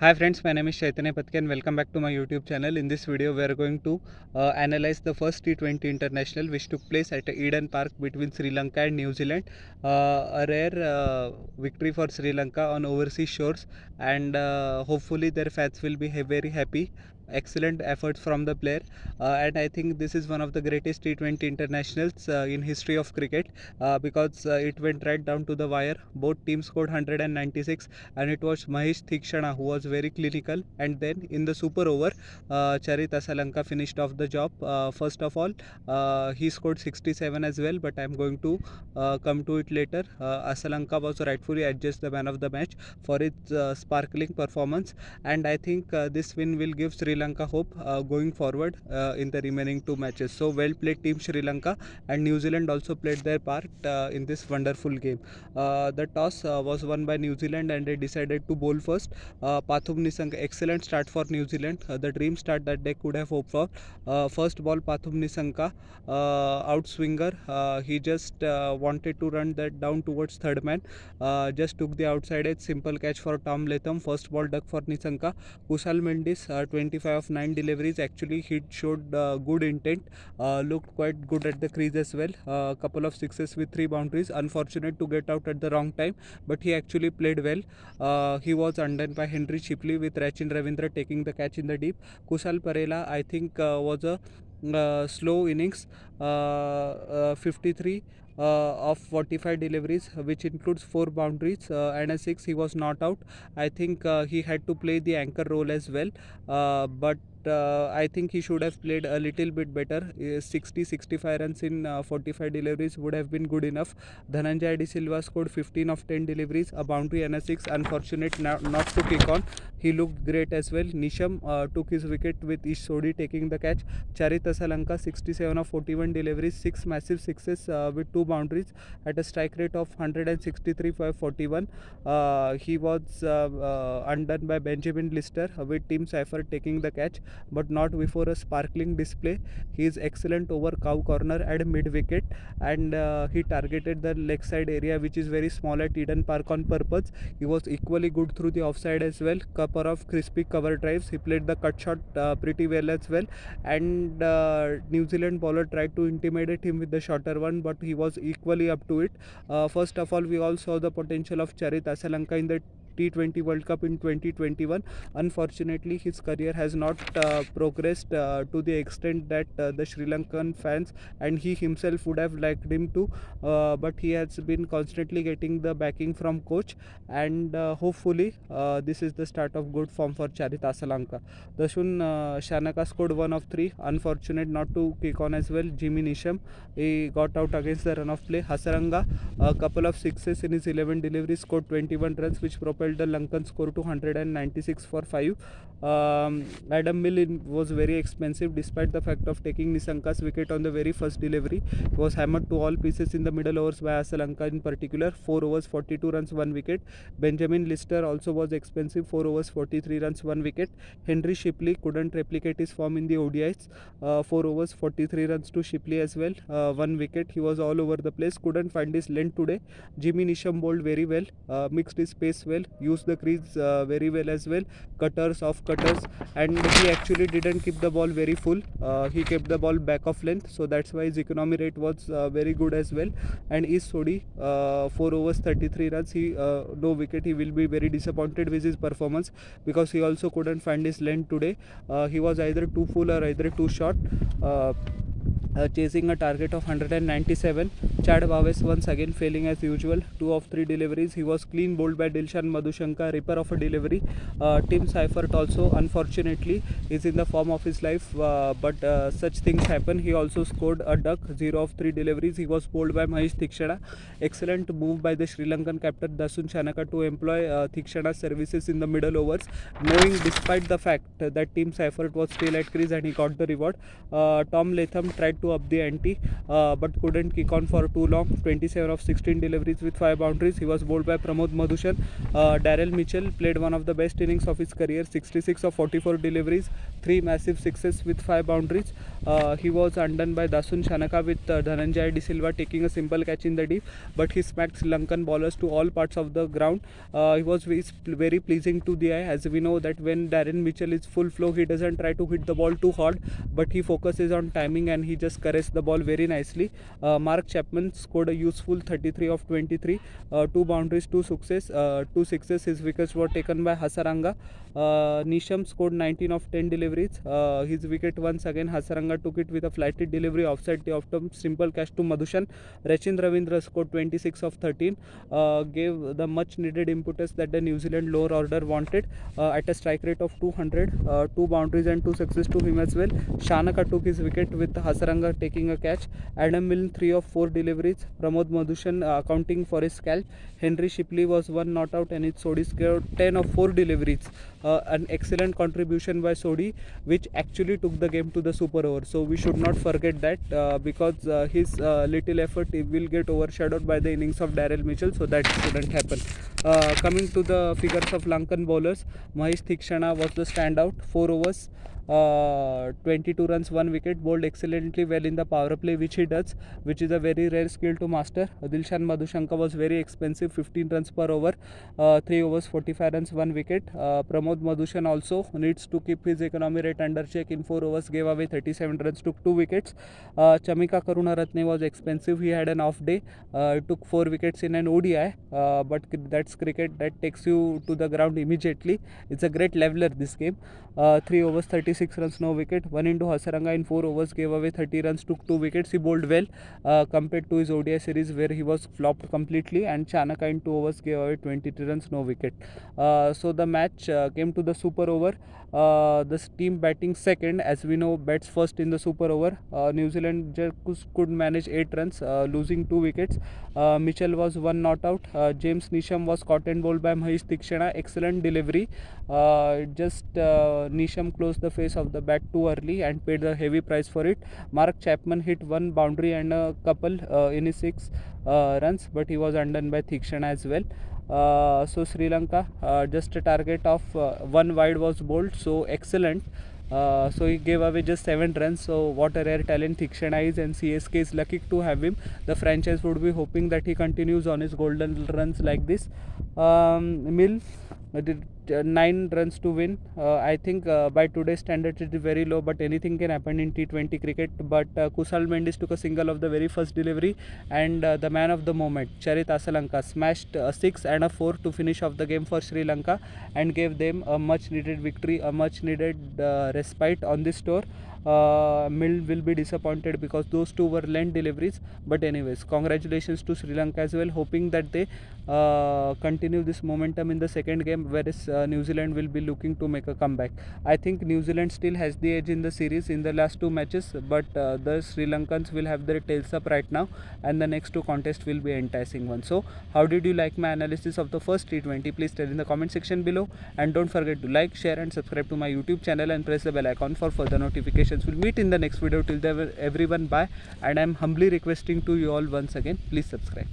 Hi friends, my name is Chaitanya Patke and welcome back to my YouTube channel. In this video, we are going to analyze the first T20 international which took place at Eden Park between Sri Lanka and New Zealand. A rare victory for Sri Lanka on overseas shores, and hopefully their fans will be very happy. Excellent efforts from the player, and I think this is one of the greatest T20 internationals in history of cricket, because it went right down to the wire. Both teams scored 196, and it was Mahesh Thikshana who was very clinical. And then in the super over, Charit Asalanka finished off the job. First of all, he scored 67 as well, but I'm going to come to it later. Asalanka was rightfully adjudged the man of the match for its sparkling performance, and I think this win will give Sri Lanka hope going forward in the remaining two matches. So well played, team Sri Lanka, and New Zealand also played their part in this wonderful game. The toss was won by New Zealand and they decided to bowl first. Pathum Nissanka, excellent start for New Zealand. The dream start that they could have hoped for. First ball, Pathum Nissanka, outswinger. He just wanted to run that down towards third man. Just took the outside edge. Simple catch for Tom Latham. First ball duck for Nissanka. Kusal Mendis, 25 of 9 deliveries. Actually, he showed good intent. Looked quite good at the crease as well. Couple of sixes with 3 boundaries. Unfortunate to get out at the wrong time, but he actually played well. He was undone by Henry Shipley with Rachin Ravindra taking the catch in the deep. Kusal Parela, I think, was a slow innings, 53 of 45 deliveries, which includes 4 boundaries and a 6. He was not out. I think he had to play the anchor role as well, but I think he should have played a little bit better. 60-65 runs in 45 deliveries would have been good enough. Dhananjay De Silva scored 15 of 10 deliveries, a boundary and a 6. Unfortunate not to kick on. He looked great as well. Nisham took his wicket with Ish Sodhi taking the catch. Charit Asalanka 67 of 41 deliveries, 6 massive sixes with 2 boundaries at a strike rate of 163 for 41. He was undone by Benjamin Lister with Tim Seifert taking the catch, but not before a sparkling display. He is excellent over cow corner at mid wicket, and he targeted the leg side area, which is very small at Eden Park, on purpose. He was equally good through the offside as well. Couple of crispy cover drives. He played the cut shot pretty well as well, and New Zealand bowler tried to intimidate him with the shorter one, but he was equally up to it. First of all, we all saw the potential of Charit Asalanka in the T20 World Cup in 2021. Unfortunately, his career has not progressed to the extent that the Sri Lankan fans and he himself would have liked him to, but he has been constantly getting the backing from coach, and hopefully this is the start of good form for Charit Asalanka. Dashun Shanaka scored 1 of 3. Unfortunate not to kick on as well. Jimmy Nisham, he got out against the run of play. Hasaranga, a couple of sixes in his 11 deliveries, scored 21 runs, which propelled the Lankan score to 196 for 5. Adam Mill was very expensive despite the fact of taking Nissanka's wicket on the very first delivery. He was hammered to all pieces in the middle overs by Asalanka in particular. 4 overs, 42 runs, 1 wicket. Benjamin Lister also was expensive. 4 overs, 43 runs, 1 wicket. Henry Shipley couldn't replicate his form in the ODIs. 4 overs, 43 runs to Shipley as well. 1 wicket. He was all over the place. Couldn't find his length today. Jimmy Nisham bowled very well. Mixed his pace well. Used the crease very well as well. Cutters, off cutters, and he actually didn't keep the ball very full. He kept the ball back of length, so that's why his economy rate was very good as well. And Ish Sodhi, 4 overs, 33 runs. He no wicket. He will be very disappointed with his performance because he also couldn't find his length today. He was either too full or either too short. Chasing a target of 197. Chad Vaves once again failing as usual. 2 of 3 deliveries. He was clean bowled by Dilshan Madhushanka, ripper of a delivery. Tim Seifert also, unfortunately, is in the form of his life, but such things happen. He also scored a duck, 0 of 3 deliveries. He was bowled by Mahesh Thikshana. Excellent move by the Sri Lankan captain Dasun Shanaka to employ Thikshana's services in the middle overs, knowing despite the fact that Tim Seifert was still at crease and he got the reward. Tom Latham tried to up the ante, but couldn't kick on for too long. 27 of 16 deliveries with 5 boundaries. He was bowled by Pramod Madhushan. Daryl Mitchell played one of the best innings of his career. 66 of 44 deliveries, 3 massive sixes with 5 boundaries. He was undone by Dasun Shanaka with Dhananjay De Silva taking a simple catch in the deep, but he smacked Sri Lankan bowlers to all parts of the ground. He was very pleasing to the eye, as we know that when Darren Mitchell is full flow, he doesn't try to hit the ball too hard, but he focuses on timing and he just caresses the ball very nicely. Mark Chapman scored a useful 33 of 23, 2 boundaries, 2 sixes. 2 sixes. His wickets were taken by Hasaranga. Nisham scored 19 of 10 deliveries. His wicket once again. Hasaranga took it with a flighted delivery offside the off-stump, simple catch to Madhushan. Rachin Ravindra scored 26 of 13, gave the much needed impetus that the New Zealand lower order wanted, at a strike rate of 200, 2 boundaries and 2 sixes to him as well. Shanaka took his wicket with Hasaranga taking a catch. Adam Milne 3 of 4 deliveries. Pramod Madhushan accounting for his scalp. Henry Shipley was 1 not out and his Sodhi scored 10 of 4 deliveries. An excellent contribution by Sodhi, which actually took the game to the super over. So we should not forget that, because his little effort will get overshadowed by the innings of Daryl Mitchell. So that shouldn't happen. Coming to the figures of Lankan bowlers, Mahesh Theekshana was the standout. 4 overs, 22 runs, 1 wicket, bowled excellently well in the power play, which he does, which is a very rare skill to master. Dilshan Madhushanka was very expensive, 15 runs per over, 3 overs, 45 runs, 1 wicket. Pramod Madhushan also needs to keep his economy rate under check. In 4 overs, gave away 37 runs, took 2 wickets. Chamika Karunaratne was expensive. He had an off day, took 4 wickets in an ODI, but that's cricket, that takes you to the ground immediately. It's a great leveler this game. 3 overs, 36 runs, no wicket. 1 into Hasaranga in 4 overs, gave away 30 runs, took 2 wickets. He bowled well compared to his ODI series where he was flopped completely, and Chanaka in 2 overs gave away 23 runs, no wicket. So the match came to the super over. This team batting second, as we know, bats first in the super over. New Zealand just could manage 8 runs, losing 2 wickets. Mitchell was 1 not out. James Nisham was caught and bowled by Mahesh Theekshana. Excellent delivery. Nisham closed the face of the bat too early and paid the heavy price for it. Mark Chapman hit 1 boundary and a couple in his 6 runs, but he was undone by Theekshana as well. So Sri Lanka, just a target of 1 wide was bowled, so excellent. So he gave away just 7 runs. So what a rare talent Theekshana is, and CSK is lucky to have him. The franchise would be hoping that he continues on his golden runs like this. Mill did 9 runs to win. I think by today's standards it is very low, but anything can happen in T20 cricket. But Kusal Mendis took a single of the very first delivery, and the man of the moment, Charit Asalanka, smashed a 6 and a 4 to finish off the game for Sri Lanka and gave them a much needed victory, a much needed respite on this tour. Mill will be disappointed because those 2 were lent deliveries, but anyways, congratulations to Sri Lanka as well, hoping that they continue this momentum in the second game, whereas New Zealand will be looking to make a comeback. I think New Zealand still has the edge in the series in the last 2 matches, but the Sri Lankans will have their tails up right now, and the next 2 contests will be enticing ones. So how did you like my analysis of the first T20? Please tell in the comment section below, and don't forget to like, share and subscribe to my YouTube channel and press the bell icon for further notifications. We'll meet in the next video. Till then, everyone, bye, and I'm humbly requesting to you all once again, please subscribe.